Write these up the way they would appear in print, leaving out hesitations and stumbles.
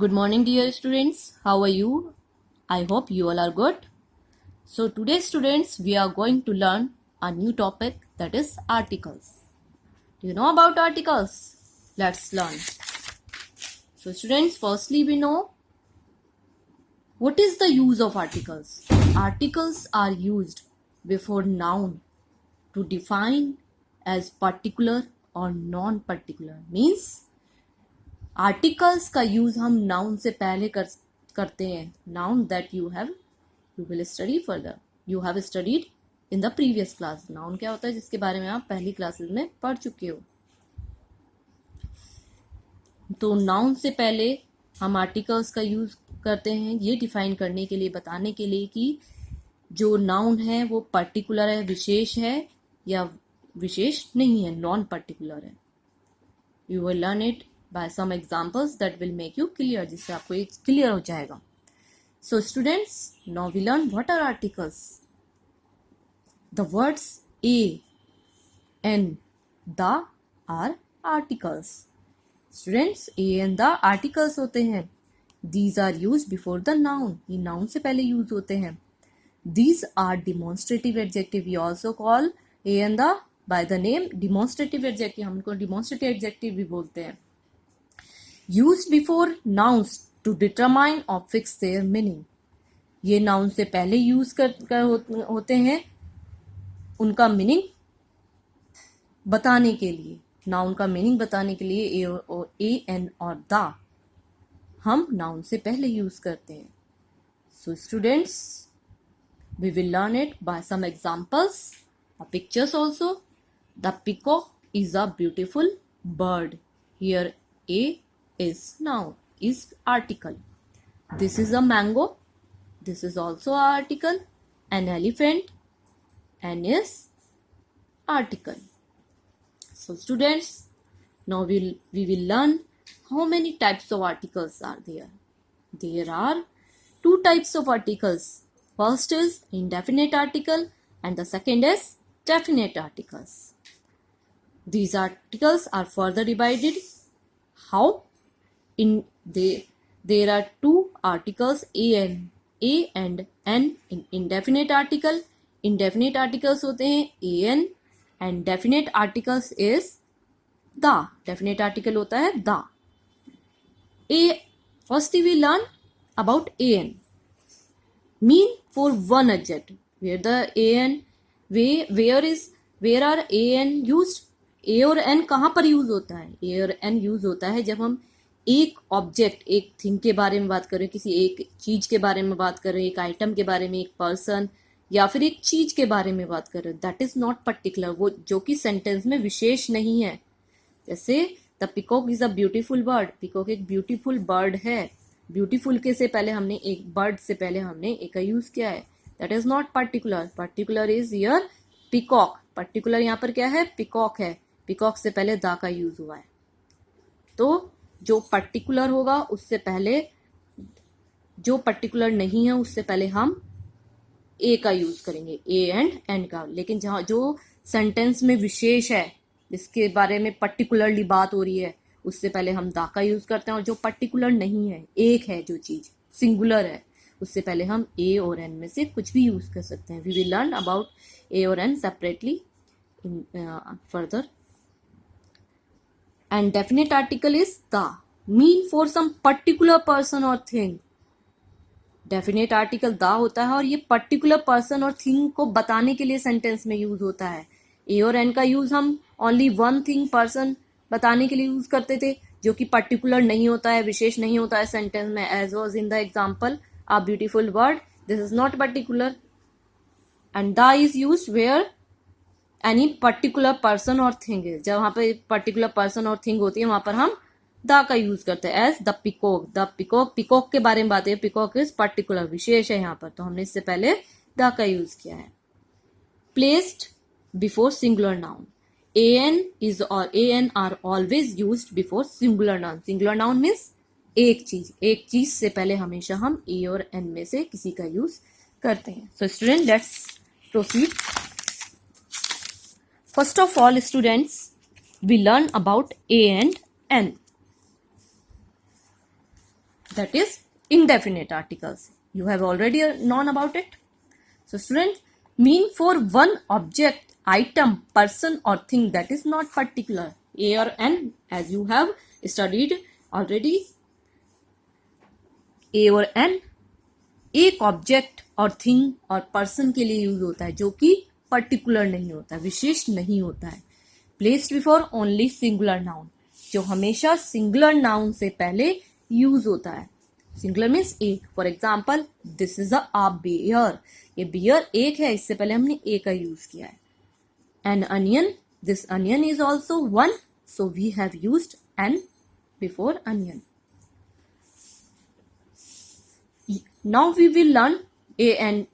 Good morning, dear students. How are you? I hope you all are good. So today, students, we are going to learn a new topic, that is articles. Do you know about articles? Let's learn. So students, firstly we know what is the use of articles. Articles are used before noun to define as particular or non-particular. Means articles का use हम noun से पहले करते हैं. Noun that you will study further, you have studied in the previous class. Noun क्या होता है जिसके बारे में आप पहली क्लासेस में पढ़ चुके हो. तो नाउन से पहले हम आर्टिकल्स का यूज करते हैं ये डिफाइन करने के लिए, बताने के लिए कि जो नाउन है वो पर्टिकुलर है, विशेष है या विशेष नहीं है, नॉन पर्टिकुलर है. You will learn it by some examples that will make you clear, जिससे आपको ये क्लियर हो जाएगा. So students, now we learn what are articles. The words a and the are articles. Students, a and the articles होते हैं. These are used before the noun. ये noun से पहले use होते हैं. These are demonstrative adjective. We also call a and the by the name demonstrative adjective. हम इनको demonstrative adjective भी बोलते हैं. Used before nouns to determine or fix their meaning. ये नाउन से पहले यूज होते हैं उनका मीनिंग बताने के लिए. नाउन का मीनिंग बताने के लिए ए एन और द हम नाउन से पहले यूज करते हैं. So students, we will learn it by some examples, pictures also. The peacock is a beautiful bird. Here a is noun, is article. This is a mango. This is also an article. An elephant. N is article. So students, now we will learn how many types of articles are there. There are two types of articles. First is indefinite article and the second is definite articles. These articles are further divided. How? There are two articles a and n in indefinite article. Indefinite articles होते हैं an and definite articles is the. Definite article होता है the. First we learn about an. Mean for one adjective. Where the an where are an used? a और n कहाँ पर use होता है? a और n यूज होता है जब हम एक ऑब्जेक्ट, एक थिंग के बारे में बात कर रहे हैं, किसी एक चीज के बारे में बात कर रहे हैं, एक आइटम के बारे में, एक पर्सन या फिर एक चीज के बारे में बात कर रहे हैं. दैट इज नॉट पर्टिकुलर, वो जो कि सेंटेंस में विशेष नहीं है. जैसे the peacock is a beautiful bird. Peacock एक ब्यूटीफुल बर्ड है. ब्यूटीफुल के से पहले हमने एक बर्ड से पहले हमने एक का यूज किया है. That is not particular. Particular is here peacock. Particular यहाँ पर क्या है? पिकॉक है. पिकॉक से पहले द का यूज हुआ है. तो जो पर्टिकुलर होगा उससे पहले, जो पर्टिकुलर नहीं है उससे पहले हम ए का यूज करेंगे, ए एंड एन का. लेकिन जहाँ जो सेंटेंस में विशेष है, जिसके बारे में पर्टिकुलरली बात हो रही है, उससे पहले हम दा का यूज करते हैं. और जो पर्टिकुलर नहीं है, एक है जो चीज, सिंगुलर है, उससे पहले हम ए और एन में से कुछ भी यूज कर सकते हैं. We will learn about a और an separately in further. And definite article is the. Mean for some particular person or thing. Definite article the होता है और ये particular person और thing को बताने के लिए sentence में use होता है. A और N का use हम only one thing, person बताने के लिए use करते थे, जो कि particular नहीं होता है, विशेष नहीं होता है sentence में. As was in the example, a beautiful bird. This is not particular. And the is used where any particular person और थिंग है. जब वहां पे पर्टिकुलर पर्सन और थिंग होती है वहां पर हम द का यूज करते हैं. As the peacock. The peacock के बारे में बात है. पिकॉक इज पर्टिकुलर, विशेष है यहाँ पर, तो हमने इससे पहले द का यूज किया है. Placed before singular noun. A an are always used before singular noun. Singular noun means एक चीज से पहले हमेशा हम ए और एन में से किसी का यूज करते हैं. So student, let's proceed. First of all, students, we learn about A and N. that is indefinite articles. You have already known about it. So students, mean for one object, item, person or thing that is not particular. A or N, as you have studied already. A और N एक object और thing और person के लिए use होता है जो कि पर्टिकुलर नहीं होता, विशेष नहीं होता है. Placed before only singular noun, जो हमेशा सिंगुलर नाउन से पहले यूज होता है. सिंगुलर मीन्स एक. For example, this is a bear. ये बियर एक है, इससे पहले हमने ए का यूज किया है. An onion, this onion is also one, so we have used an before onion. Now we will learn A and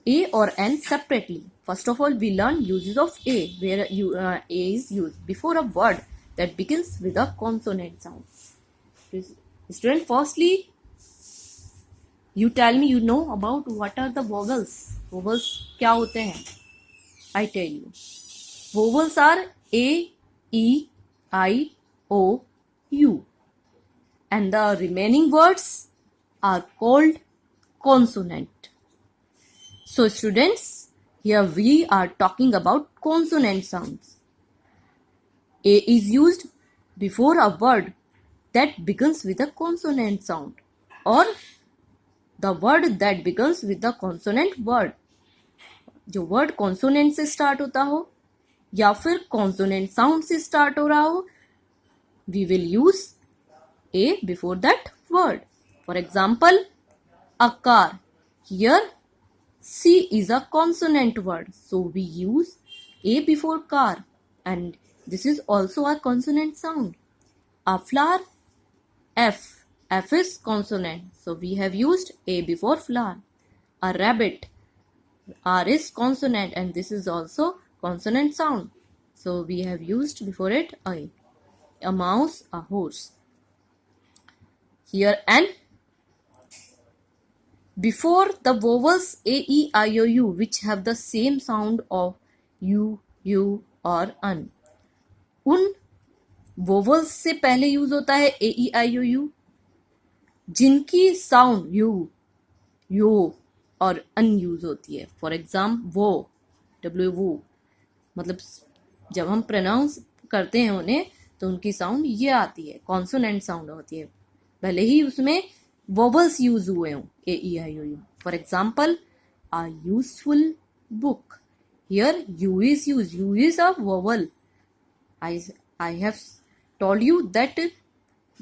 A or N separately. First of all, we learn uses of A, where A is used before a word that begins with a consonant sound. Student, firstly, you tell me, you know about what are the vowels. Vowels क्या होते हैं? I tell you. Vowels are A, E, I, O, U, and the remaining words are called consonant. So students, here we are talking about consonant sounds. A is used before a word that begins with a consonant sound, or the word that begins with the consonant word. जो word consonant से start होता हो या फिर consonant sound से start हो रहा हो, we will use A before that word. For example, a car. Here, C is a consonant word, so we use A before car, and this is also a consonant sound. A flower, F. F is consonant, so we have used A before flower. A rabbit, R is consonant, and this is also consonant sound, so we have used before it A. A mouse, a horse. Here N. Before the vowels A, E, I, O, U, which have the same sound of U, or un. उन vowels से पहले use होता है A, E, I, O, U, जिनकी sound you, यो और अन use होती है. For example, वो, W, वो, मतलब जब हम प्रोनाउंस करते हैं उन्हें तो उनकी साउंड ये आती है, कॉन्सोनेंट साउंड होती है, भले ही उसमें vowels यूज हुए हों A, E, I, O, U. For example, a useful book. Here U is used. U is a vowel. I have told you that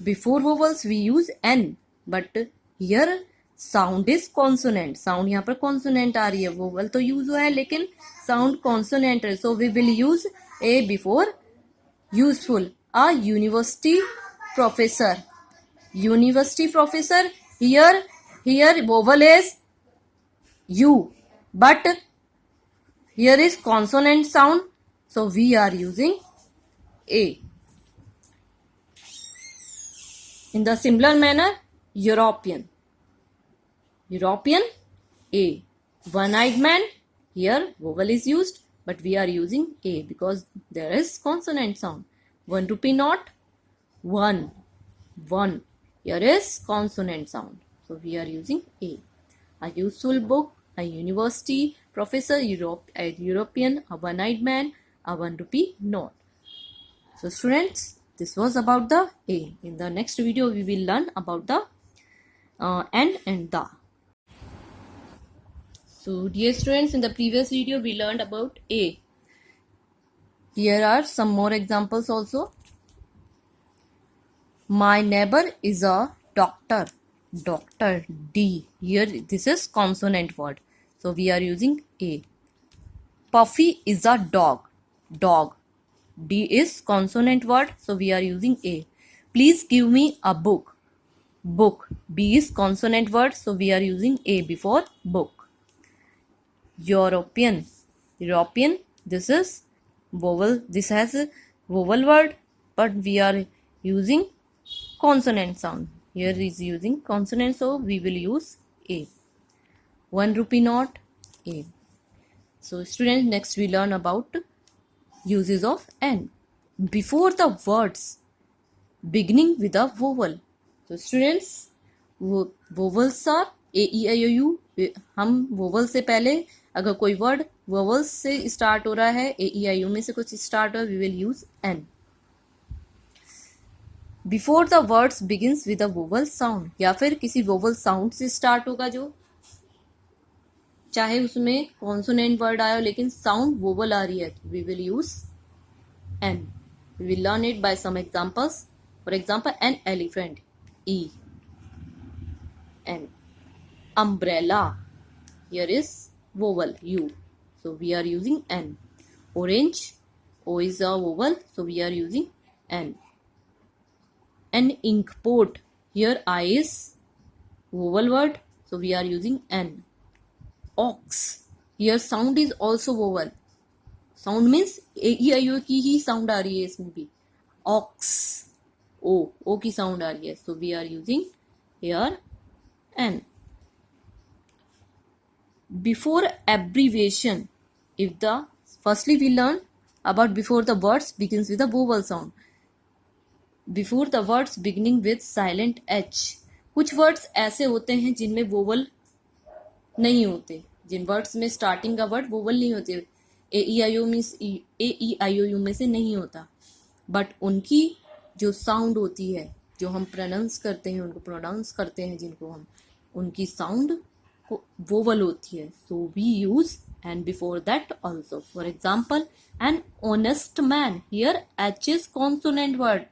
before vowels we use N, but here sound is consonant. Sound यहाँ पर consonant आ रही है, vowel तो use हुआ है लेकिन sound consonant है, so we will use A before useful. A university professor. University professor, here vowel is U, but here is consonant sound, so we are using A. In the similar manner, European, A. One-eyed man, here vowel is used, but we are using A because there is consonant sound. 1 rupee note, one. Here is consonant sound, so we are using A. A useful book, a university professor, a European, a one-eyed man, a 1 rupee note. So students, this was about the A. In the next video, we will learn about the N and the. So dear students, in the previous video, we learned about A. Here are some more examples also. My neighbor is a doctor. Doctor, D. Here this is consonant word, so we are using A. Puffy is a dog. Dog, D is consonant word, so we are using A. Please give me a book. Book, B is consonant word, so we are using A before book. European, this is vowel, this has a vowel word, but we are using consonant sound. Here is using consonant, so we will use A. 1 rupee note, A. So students, next we learn about uses of N. Before the words beginning with a vowel, तो students, वो vowels are A E I O U. हम vowel से पहले अगर कोई word vowels से start हो रहा है, ए ई आई यू में से कुछ स्टार्ट हो, we will use an. Before the words begins with a vowel sound, या फिर किसी वोवल साउंड से स्टार्ट होगा, जो चाहे उसमें कॉन्सोनेंट वर्ड आया हो लेकिन साउंड वोवल आ रही है, we will use an. We will learn it by some examples. For example, an elephant, E an. umbrella, here is vowel u, so we are using n. Orange, o is a vowel, so we are using n. An inkpot, here I is vowel word, so we are using n. Ox, here sound is also vowel. Sound means a e i o की ही sound आ रही है इसमें भी. Ox, o की sound आ रही है, so we are using here n. Before abbreviation, if the firstly we learn about before the words begins with a vowel sound. Before the words beginning with silent h, कुछ words ऐसे होते हैं जिनमें vowel नहीं होते, जिन words में starting का word vowel नहीं होते, ए E I O means A E I O you में से नहीं होता, बट उनकी जो साउंड होती है, जो हम प्रोनाउंस करते हैं, उनको प्रोनाउंस करते हैं जिनको हम, उनकी साउंड vowel होती है, so we use and before that also. For example, an honest man, here h is consonant word.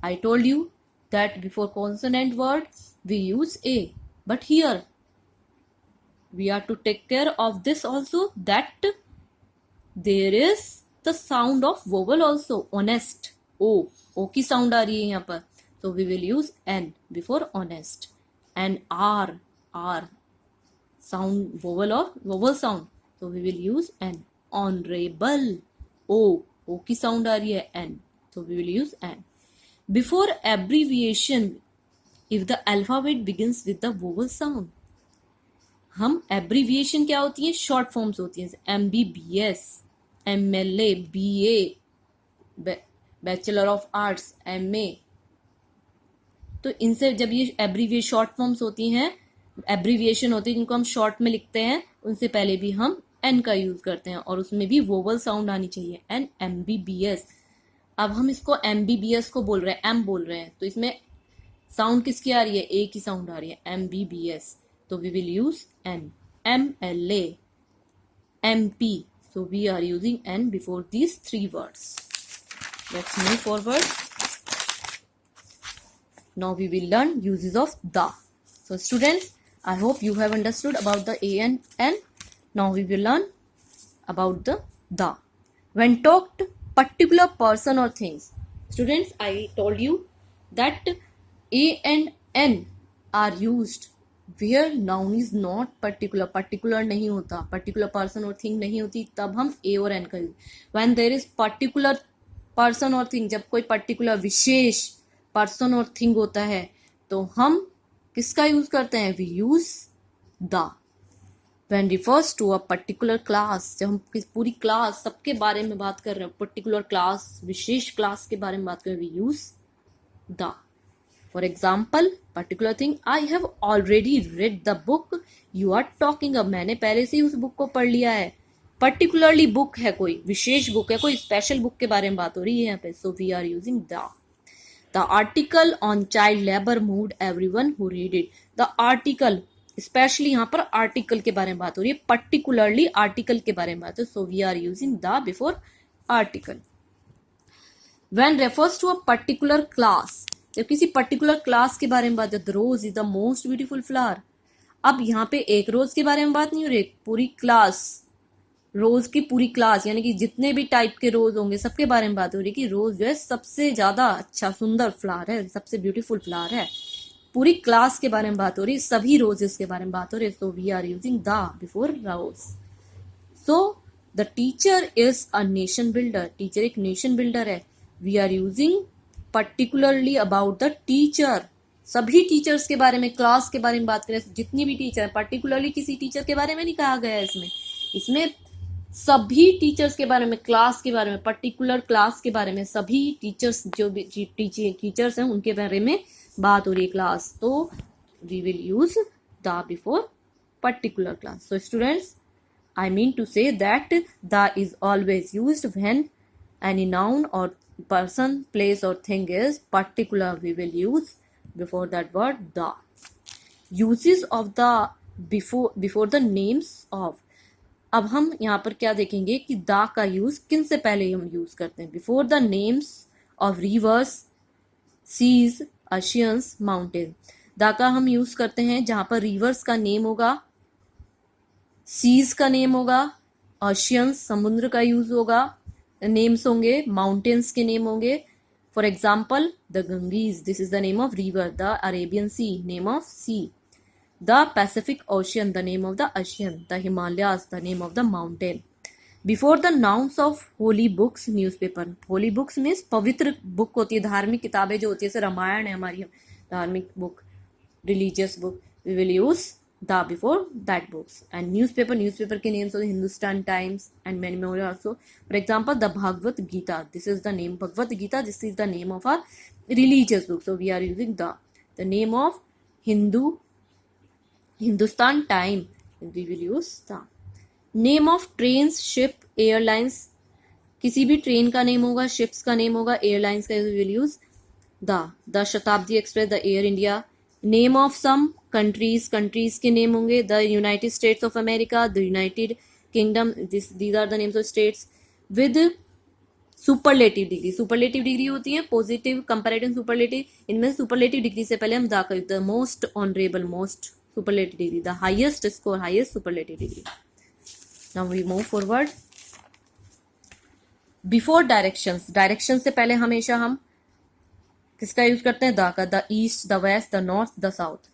I told you that before consonant word we use a, but here we are to take care of this also, that there is the sound of vowel also. Honest, o की sound आ रही है यहाँ पर, so we will use n before honest. And r sound vowel or vowel sound, so we will use n. Honorable, o की sound आ रही है n, so we will use n. Before abbreviation, if the alphabet begins with the vowel sound, हम abbreviation क्या होती है, short forms होती है, MBBS, MLA, BA, Bachelor of Arts, MA, तो इनसे जब ये abbreviation short forms होती हैं, एब्रीविएशन होती है जिनको हम शॉर्ट में लिखते हैं, उनसे पहले भी हम एन का यूज करते हैं और उसमें भी वोवल साउंड आनी चाहिए, एन MBBS. अब हम इसको MBBS को बोल रहे हैं, एम बोल रहे हैं, तो इसमें साउंड किसकी आ रही है, ए की साउंड आ रही है, MBBS, तो we will use an. MLA, MP, so we are using n before these three words. Let's move forward. Now we will learn uses of the. So students, I hope you have understood about the a and n. Now we will learn about the. When talked particular person or things, students, I told you that a and n are used where noun is not particular. Particular नहीं होता, particular person or thing नहीं होती, तब हम a और n का use. When there is particular person or thing, जब कोई particular विशेष person और thing होता है, तो हम किसका यूज करते हैं, we use the. When refers to a particular class, जब हम पूरी क्लास सबके बारे में बात कर रहे हैं, पर्टिकुलर क्लास, विशेष क्लास के बारे में बात कर रहे हैं, we use the. For example, particular thing, I have already read the book you are talking अब, मैंने पहले से ही उस बुक को पढ़ लिया है. पर्टिकुलरली बुक है, कोई विशेष बुक है, कोई स्पेशल बुक के बारे में बात हो रही है यहाँ पे, so we are using the. The article on child labor moved everyone who read it. The article, especially यहाँ पर article के बारे में बात हो रही है, particularly article के बारे में बात है, so we are using the before article. When refers to a particular class, जब किसी particular class के बारे में बात है, the rose is the most beautiful flower. अब यहाँ पे एक रोज के बारे में बात नहीं हो रही, पूरी क्लास, रोज की पूरी क्लास, यानी कि जितने भी टाइप के रोज होंगे सबके बारे में बात हो रही है कि रोज जो है सबसे ज्यादा अच्छा सुंदर फ्लावर है, सबसे ब्यूटीफुल फ्लावर है. पूरी क्लास के बारे में बात हो रही है, सभी रोजेस के बारे में बात हो रही है, so we are using the before rose. So the teacher is a nation builder, teacher एक नेशन बिल्डर है, we are using particularly about the teacher. सभी टीचर्स के बारे में, क्लास के बारे में बात करें, जितनी भी टीचर, पर्टिकुलरली किसी टीचर के बारे में नहीं कहा गया है इसमें सभी टीचर्स के बारे में, क्लास के बारे में, पर्टिकुलर क्लास के बारे में, सभी टीचर्स जो भी टीचर्स हैं उनके बारे में बात हो रही है क्लास, तो we will use the before particular class. So students, I mean to say that the is always used when any noun or person, place or thing is particular. We will use before that word the. Uses of the before the names of. अब हम यहाँ पर क्या देखेंगे कि the का use किन से पहले हम यूज करते हैं? Before the names of rivers, seas, oceans, mountain. The का हम यूज करते हैं जहां पर रिवर्स का नेम होगा, सीज का नेम होगा, ओशियंस समुद्र का यूज होगा, नेम्स होंगे, माउंटेन्स के नेम होंगे. For example the Ganges, this is the name of river. The Arabian sea, name of sea. The Pacific Ocean, the name of the ocean. The Himalayas, the name of the mountain. Before the nouns of holy books, newspaper. Holy books means पवित्र book होती है, धार्मिक किताबें जो होती है, जैसे रामायण है हमारी धार्मिक book, religious book. We will use the before that books. And newspaper के names होते हैं Hindustan times and many more also. For example, the Bhagavad Gita. This is the name Bhagavad Gita. This is the name of a religious book. So we are using the name of Hindustan Time, we will use the. Name of trains, ship, airlines. किसी भी train का name होगा, ships का name होगा, airlines का we will use the Shatabdi express, the air India. Name of some countries, countries के name होंगे, the United States of America, the United Kingdom. These are the names of states with superlative degree. Superlative degree होती है positive, comparative, superlative. इनमें superlative degree से पहले हम the most honourable, most superlative degree, the highest score, highest superlative degree. Now we move forward. Before directions, directions से पहले हमेशा हम किसका यूज करते हैं? द का. The east, the west, the north, the south.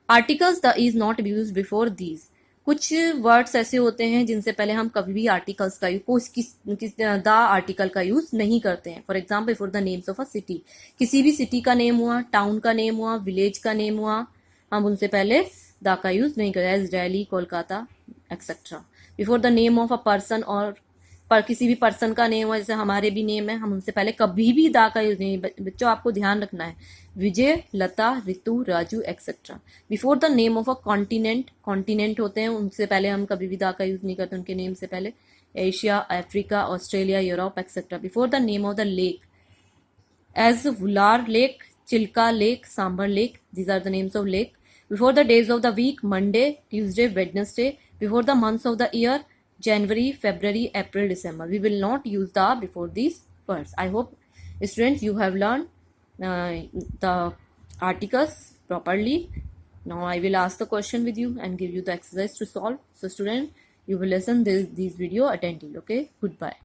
Articles the is not use before these. कुछ words ऐसे होते हैं जिनसे पहले हम कभी भी आर्टिकल्स का यूज द आर्टिकल का यूज नहीं करते हैं. For example before the names of a city. किसी भी सिटी का नेम हुआ, टाउन का नेम हुआ, विलेज का नेम हुआ, हम उनसे पहले द का यूज नहीं करते. As Delhi, Kolkata etcetera. Before the name of a person, और पर किसी भी पर्सन का नेम हो, जैसे हमारे भी नेम है, हम उनसे पहले कभी भी द का यूज नहीं. बच्चों आपको ध्यान रखना है. Vijay, Lata, Ritu, Raju etcetera. Before the name of a continent, continent होते हैं, उनसे पहले हम कभी भी द का यूज नहीं करते, उनके नेम से पहले. Asia, Africa, Australia, Europe etcetera. Before the name of the lake, as Wular lake, Chilka lake, Sambhar lake. These are the names of lake. Before the days of the week, Monday, Tuesday, Wednesday. Before the months of the year, January, February, April, December. We will not use the before these words. I hope students you have learned the articles properly. Now I will ask the question with you and give you the exercise to solve. So student, you will listen this video attentively. Okay, goodbye.